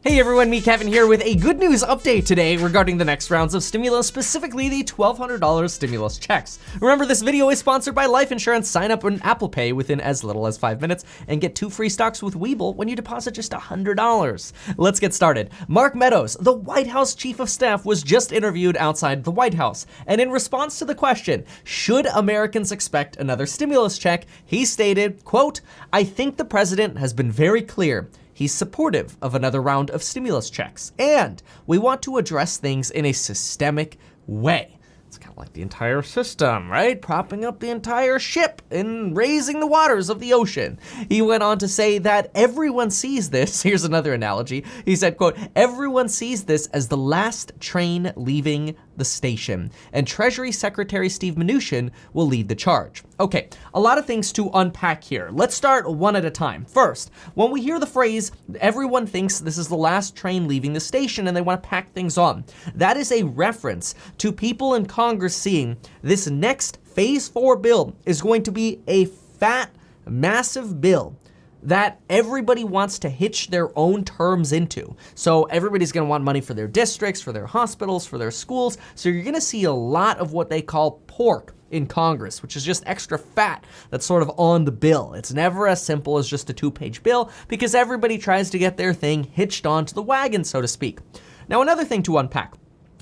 Hey everyone, me Kevin here with a good news update today regarding the next rounds of stimulus, specifically the $1,200 stimulus checks. Remember, this video is sponsored by life insurance. Sign up on Apple Pay within as little as 5 minutes and get 2 free stocks with Webull when you deposit just $100. Let's get started. Mark Meadows, the White House Chief of Staff, was just interviewed outside the White House. And in response to the question, should Americans expect another stimulus check, he stated, quote, "I think the president has been very clear. He's supportive of another round of stimulus checks, and we want to address things in a systemic way." It's kind of like the entire system, right? Propping up the entire ship and raising the waters of the ocean. He went on to say that everyone sees this. Here's another analogy. He said, quote, "Everyone sees this as the last train leaving the station, and Treasury Secretary Steve Mnuchin will lead the charge." Okay, a lot of things to unpack here. Let's start one at a time. First, when we hear the phrase, everyone thinks this is the last train leaving the station and they want to pack things on, that is a reference to people in Congress seeing this next phase 4 bill is going to be a fat, massive bill that everybody wants to hitch their own terms into. So everybody's gonna want money for their districts, for their hospitals, for their schools. So you're gonna see a lot of what they call pork in Congress, which is just extra fat that's sort of on the bill. It's never as simple as just a 2-page bill because everybody tries to get their thing hitched onto the wagon, so to speak. Now, another thing to unpack.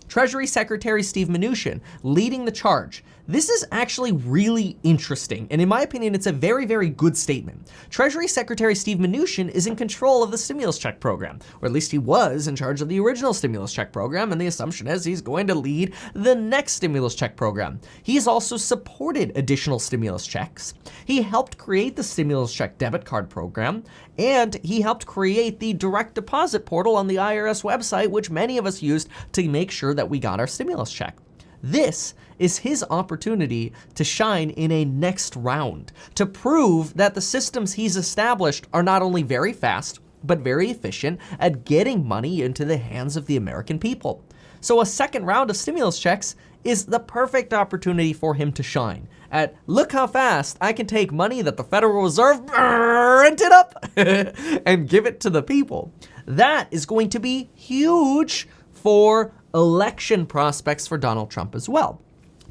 Treasury Secretary Steve Mnuchin leading the charge. This is actually really interesting, and in my opinion, it's a very, very good statement. Treasury Secretary Steve Mnuchin is in control of the stimulus check program, or at least he was in charge of the original stimulus check program, and the assumption is he's going to lead the next stimulus check program. He's also supported additional stimulus checks. He helped create the stimulus check debit card program, and he helped create the direct deposit portal on the IRS website, which many of us used to make sure that we got our stimulus check. This is his opportunity to shine in a next round, to prove that the systems he's established are not only very fast, but very efficient at getting money into the hands of the American people. So a second round of stimulus checks is the perfect opportunity for him to shine. At look how fast I can take money that the Federal Reserve printed up and give it to the people. That is going to be huge for election prospects for Donald Trump as well.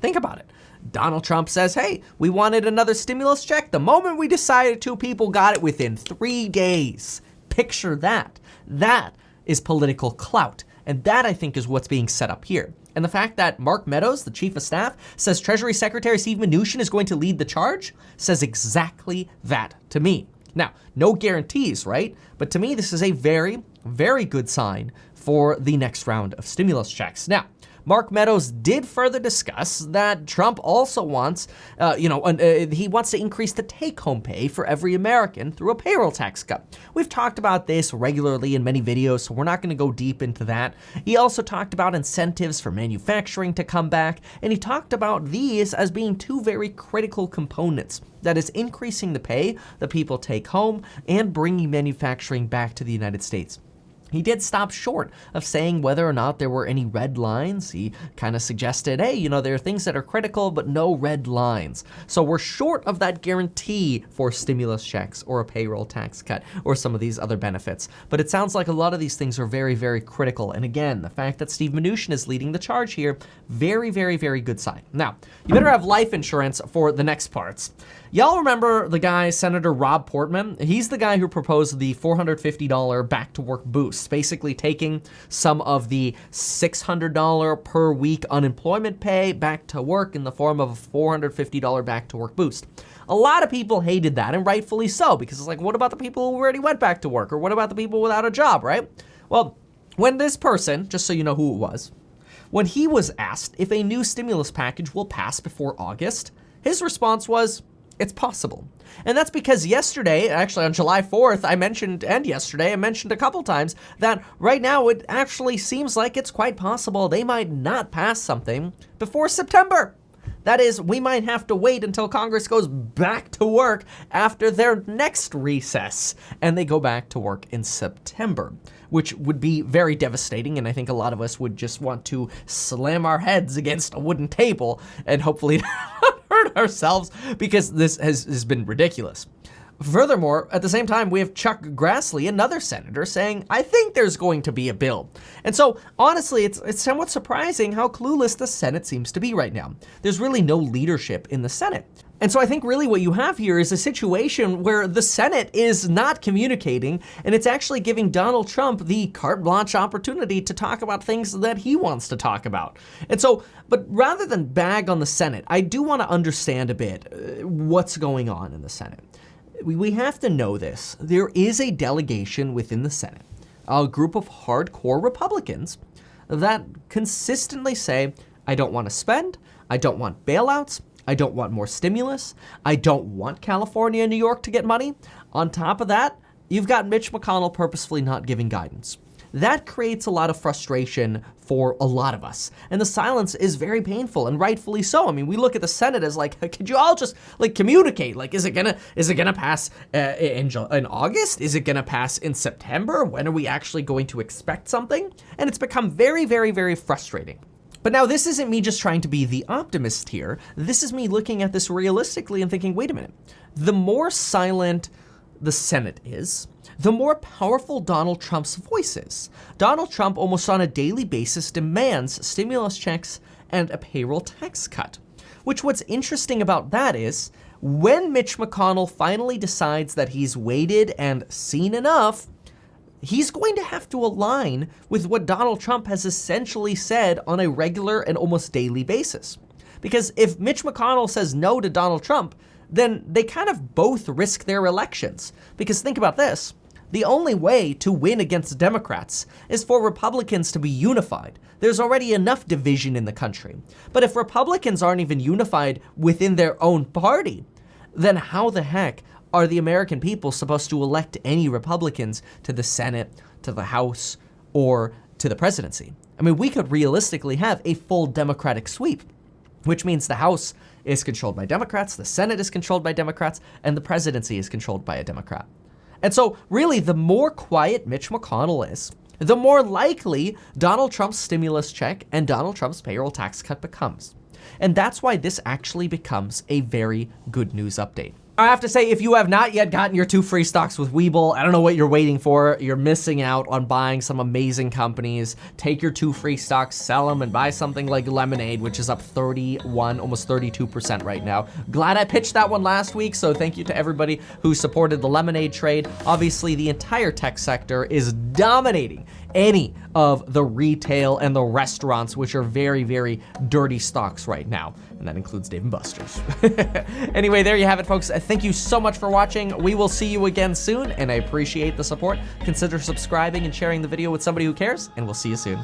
Think about it. Donald Trump says, hey, we wanted another stimulus check. The moment we decided to, people got it within 3 days. Picture that. That is political clout. And that, I think, is what's being set up here. And the fact that Mark Meadows, the Chief of Staff, says Treasury Secretary Steve Mnuchin is going to lead the charge says exactly that to me. Now, no guarantees, right? But to me, this is a very, very good sign for the next round of stimulus checks. Now, Mark Meadows did further discuss that Trump also wants, he wants to increase the take-home pay for every American through a payroll tax cut. We've talked about this regularly in many videos, so we're not going to go deep into that. He also talked about incentives for manufacturing to come back, and he talked about these as being 2 very critical components. That is increasing the pay that people take home and bringing manufacturing back to the United States. He did stop short of saying whether or not there were any red lines. He kind of suggested, hey, there are things that are critical, but no red lines. So we're short of that guarantee for stimulus checks or a payroll tax cut or some of these other benefits. But it sounds like a lot of these things are very, very critical. And again, the fact that Steve Mnuchin is leading the charge here, very, very, very good sign. Now, you better have life insurance for the next parts. Y'all remember the guy, Senator Rob Portman? He's the guy who proposed the $450 back-to-work boost, basically taking some of the $600 per week unemployment pay back to work in the form of a $450 back-to-work boost. A lot of people hated that, and rightfully so, because it's like, what about the people who already went back to work? Or what about the people without a job, right? Well, when this person, just so you know who it was, when he was asked if a new stimulus package will pass before August, his response was, it's possible. And that's because yesterday, actually on July 4th, I mentioned a couple times that right now it actually seems like it's quite possible they might not pass something before September. That is, we might have to wait until Congress goes back to work after their next recess, and they go back to work in September, which would be very devastating, and I think a lot of us would just want to slam our heads against a wooden table and hopefully hurt ourselves because this has been ridiculous. Furthermore, at the same time, we have Chuck Grassley, another senator, saying, I think there's going to be a bill. And so, honestly, it's somewhat surprising how clueless the Senate seems to be right now. There's really no leadership in the Senate. And so I think really what you have here is a situation where the Senate is not communicating, and it's actually giving Donald Trump the carte blanche opportunity to talk about things that he wants to talk about. And so, but rather than bag on the Senate, I do want to understand a bit what's going on in the Senate. We have to know this. There is a delegation within the Senate, a group of hardcore Republicans that consistently say, I don't want to spend, I don't want bailouts, I don't want more stimulus. I don't want California and New York to get money. On top of that, you've got Mitch McConnell purposefully not giving guidance. That creates a lot of frustration for a lot of us. And the silence is very painful, and rightfully so. I mean, we look at the Senate as like, could you all just like communicate? Like, is it gonna pass in August? Is it gonna pass in September? When are we actually going to expect something? And it's become very, very, very frustrating. But now this isn't me just trying to be the optimist here. This is me looking at this realistically and thinking, wait a minute, the more silent the Senate is, the more powerful Donald Trump's voice is. Donald Trump almost on a daily basis demands stimulus checks and a payroll tax cut. Which what's interesting about that is, when Mitch McConnell finally decides that he's waited and seen enough, he's going to have to align with what Donald Trump has essentially said on a regular and almost daily basis. Because if Mitch McConnell says no to Donald Trump, then they kind of both risk their elections. Because think about this, the only way to win against Democrats is for Republicans to be unified. There's already enough division in the country. But if Republicans aren't even unified within their own party, then how the heck are the American people supposed to elect any Republicans to the Senate, to the House, or to the presidency? I mean, we could realistically have a full Democratic sweep, which means the House is controlled by Democrats, the Senate is controlled by Democrats, and the presidency is controlled by a Democrat. And so really, the more quiet Mitch McConnell is, the more likely Donald Trump's stimulus check and Donald Trump's payroll tax cut becomes. And that's why this actually becomes a very good news update. I have to say, if you have not yet gotten your 2 free stocks with Webull, I don't know what you're waiting for. You're missing out on buying some amazing companies. Take your 2 free stocks, sell them, and buy something like Lemonade, which is up 31, almost 32% right now. Glad I pitched that one last week, so thank you to everybody who supported the Lemonade trade. Obviously, the entire tech sector is dominating any of the retail and the restaurants, which are very, very dirty stocks right now. And that includes Dave & Buster's. Anyway, there you have it, folks. Thank you so much for watching. We will see you again soon, and I appreciate the support. Consider subscribing and sharing the video with somebody who cares, and we'll see you soon.